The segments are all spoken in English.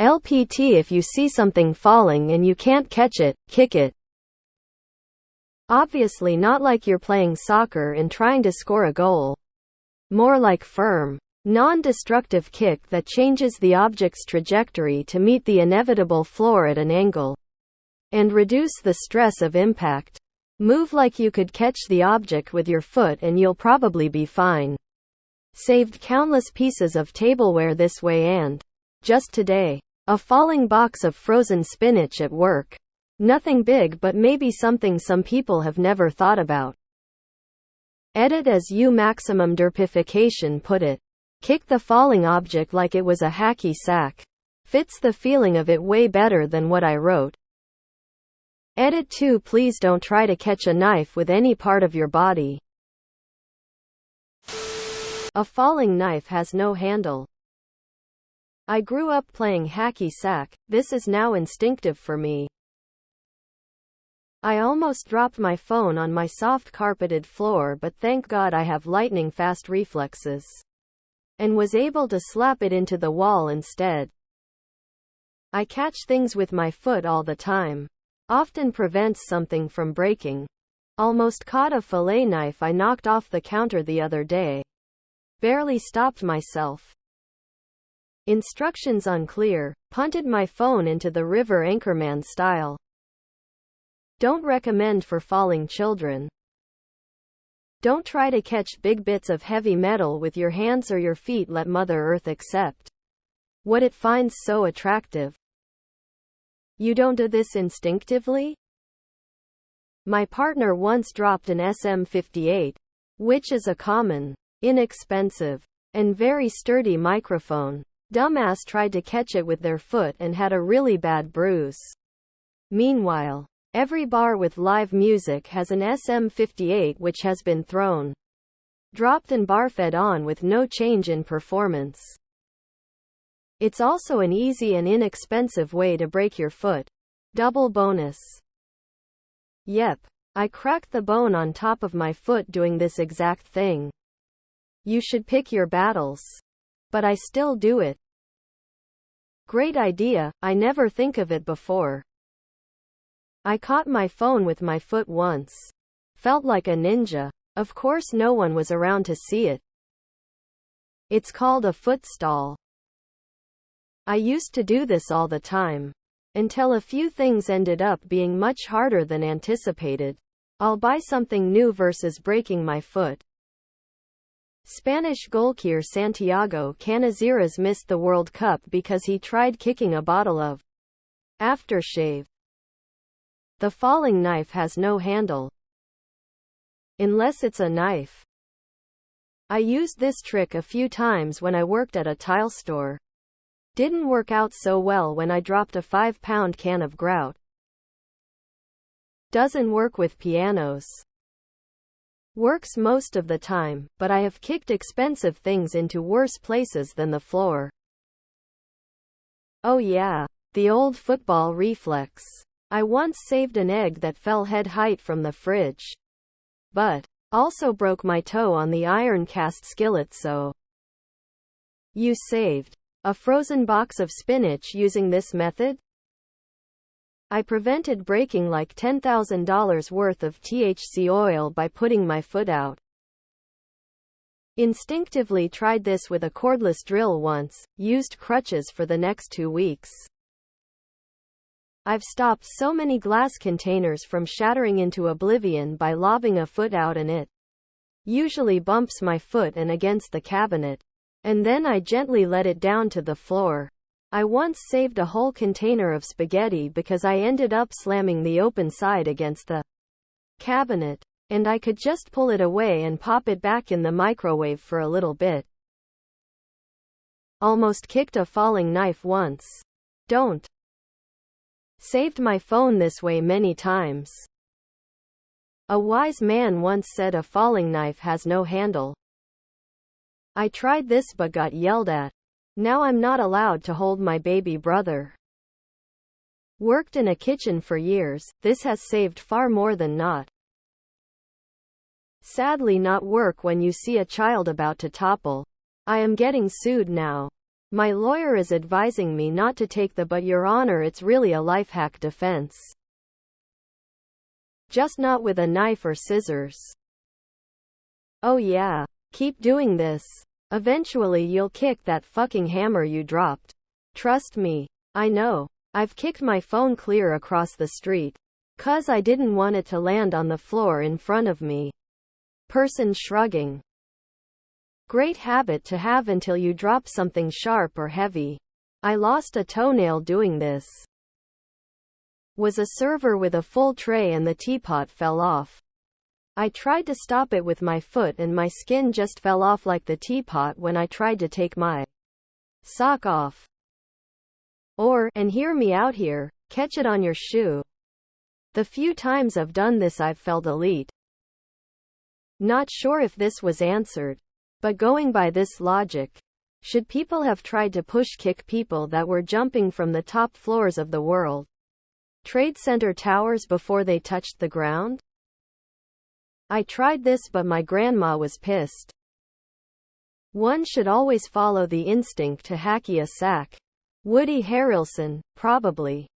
LPT if you see something falling and you can't catch it, kick it. Obviously not like you're playing soccer and trying to score a goal. More like firm, non-destructive kick that changes the object's trajectory to meet the inevitable floor at an angle and reduce the stress of impact. Move like you could catch the object with your foot and you'll probably be fine. Saved countless pieces of tableware this way, and just today, a falling box of frozen spinach at work. Nothing big, but maybe something some people have never thought about. Edit as you maximum derpification put it. Kick the falling object like it was a hacky sack. Fits the feeling of it way better than what I wrote. Edit 2. Please don't try to catch a knife with any part of your body. A falling knife has no handle. I grew up playing hacky sack. This is now instinctive for me. I almost dropped my phone on my soft carpeted floor, but thank God I have lightning fast reflexes and was able to slap it into the wall instead. I catch things with my foot all the time. Often prevents something from breaking. Almost caught a fillet knife I knocked off the counter the other day. Barely stopped myself. Instructions unclear. Punted my phone into the river Anchorman style. Don't recommend for falling children. Don't try to catch big bits of heavy metal with your hands or your feet. Let Mother Earth accept what it finds so attractive. You don't do this instinctively? My partner once dropped an SM58, which is a common, inexpensive, and very sturdy microphone. Dumbass tried to catch it with their foot and had a really bad bruise. Meanwhile, every bar with live music has an SM58 which has been thrown, dropped and barfed on with no change in performance. It's also an easy and inexpensive way to break your foot. Double bonus. Yep, I cracked the bone on top of my foot doing this exact thing. You should pick your battles. But I still do it. Great idea, I never think of it before. I caught my phone with my foot once. Felt like a ninja. Of course no one was around to see it. It's called a foot stall. I used to do this all the time. Until a few things ended up being much harder than anticipated. I'll buy something new versus breaking my foot. Spanish goalkeeper Santiago Canizares missed the World Cup because he tried kicking a bottle of aftershave. The falling knife has no handle. Unless it's a knife. I used this trick a few times when I worked at a tile store. Didn't work out so well when I dropped a 5-pound can of grout. Doesn't work with pianos. Works most of the time, but I have kicked expensive things into worse places than the floor. Oh yeah, the old football reflex. I once saved an egg that fell head height from the fridge. But also broke my toe on the iron cast skillet. So you saved a frozen box of spinach using this method? I prevented breaking like $10,000 worth of THC oil by putting my foot out. Instinctively tried this with a cordless drill once, used crutches for the next 2 weeks. I've stopped so many glass containers from shattering into oblivion by lobbing a foot out, and it usually bumps my foot and against the cabinet. And then I gently let it down to the floor. I once saved a whole container of spaghetti because I ended up slamming the open side against the cabinet, and I could just pull it away and pop it back in the microwave for a little bit. Almost kicked a falling knife once. Don't. Saved my phone this way many times. A wise man once said a falling knife has no handle. I tried this but got yelled at. Now I'm not allowed to hold my baby brother. Worked in a kitchen for years, this has saved far more than not. Sadly not work when you see a child about to topple. I am getting sued now. My lawyer is advising me not to take the but your honor, it's really a life hack defense. Just not with a knife or scissors. Oh yeah. Keep doing this. Eventually you'll kick that fucking hammer you dropped. Trust me. I know. I've kicked my phone clear across the street. 'Cause I didn't want it to land on the floor in front of me. Person shrugging. Great habit to have until you drop something sharp or heavy. I lost a toenail doing this. Was a server with a full tray and the teapot fell off. I tried to stop it with my foot and my skin just fell off like the teapot when I tried to take my sock off. Or, and hear me out here, catch it on your shoe. The few times I've done this I've felt elite. Not sure if this was answered. But going by this logic, should people have tried to push kick people that were jumping from the top floors of the World Trade Center towers before they touched the ground? I tried this but my grandma was pissed. One should always follow the instinct to hacky a sack. Woody Harrelson, probably.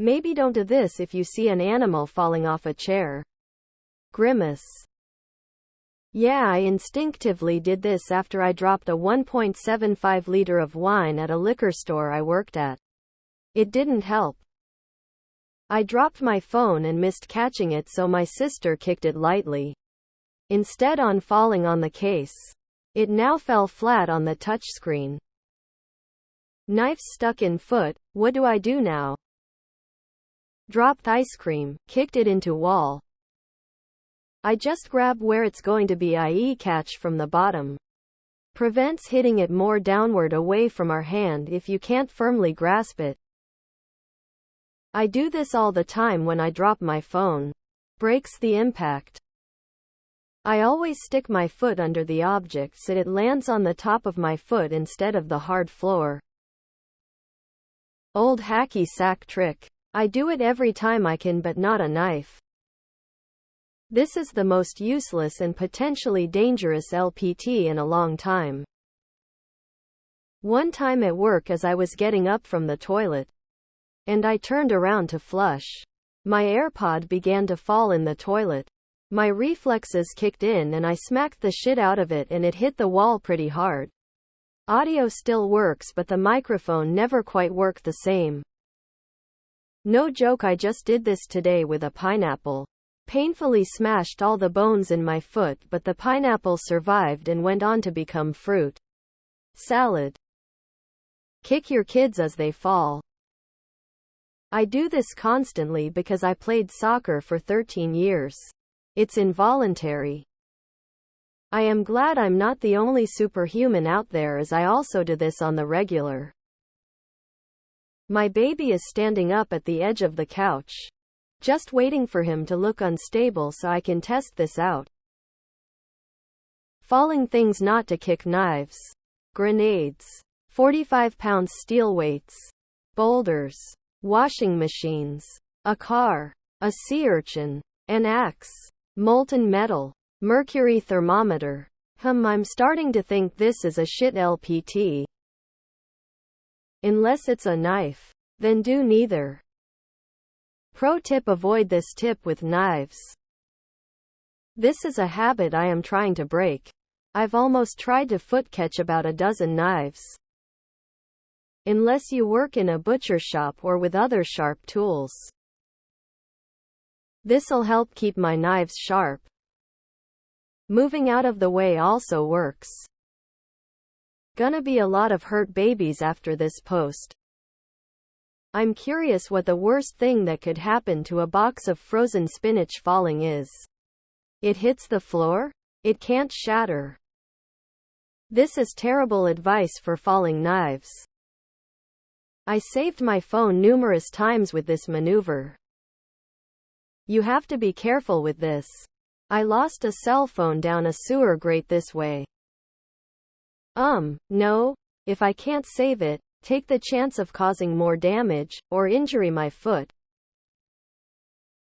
Maybe don't do this if you see an animal falling off a chair. Grimace. Yeah, I instinctively did this after I dropped a 1.75 liter of wine at a liquor store I worked at. It didn't help. I dropped my phone and missed catching it, so my sister kicked it lightly. Instead on falling on the case. It now fell flat on the touchscreen. Knife stuck in foot, what do I do now? Dropped ice cream, kicked it into wall. I just grab where it's going to be, i.e. catch from the bottom. Prevents hitting it more downward away from our hand if you can't firmly grasp it. I do this all the time when I drop my phone. Breaks the impact. I always stick my foot under the object so it lands on the top of my foot instead of the hard floor. Old hacky sack trick. I do it every time I can, but not a knife. This is the most useless and potentially dangerous LPT in a long time. One time at work as I was getting up from the toilet, and I turned around to flush, my AirPod began to fall in the toilet. My reflexes kicked in and I smacked the shit out of it and it hit the wall pretty hard. Audio still works but the microphone never quite worked the same. No joke, I just did this today with a pineapple. Painfully smashed all the bones in my foot, but the pineapple survived and went on to become fruit salad. Kick your kids as they fall. I do this constantly because I played soccer for 13 years. It's involuntary. I am glad I'm not the only superhuman out there, as I also do this on the regular. My baby is standing up at the edge of the couch. Just waiting for him to look unstable so I can test this out. Falling things not to kick: knives, grenades, 45-pound steel weights, boulders, washing machines, a car, a sea urchin, an axe, molten metal, mercury thermometer. I'm starting to think this is a shit LPT. Unless it's a knife, then do neither. Pro tip: avoid this tip with knives. This is a habit I am trying to break. I've almost tried to foot catch about a dozen knives. Unless you work in a butcher shop or with other sharp tools. This'll help keep my knives sharp. Moving out of the way also works. Gonna be a lot of hurt babies after this post. I'm curious what the worst thing that could happen to a box of frozen spinach falling is. It hits the floor? It can't shatter. This is terrible advice for falling knives. I saved my phone numerous times with this maneuver. You have to be careful with this. I lost a cell phone down a sewer grate this way. No, if I can't save it, take the chance of causing more damage, or injury my foot,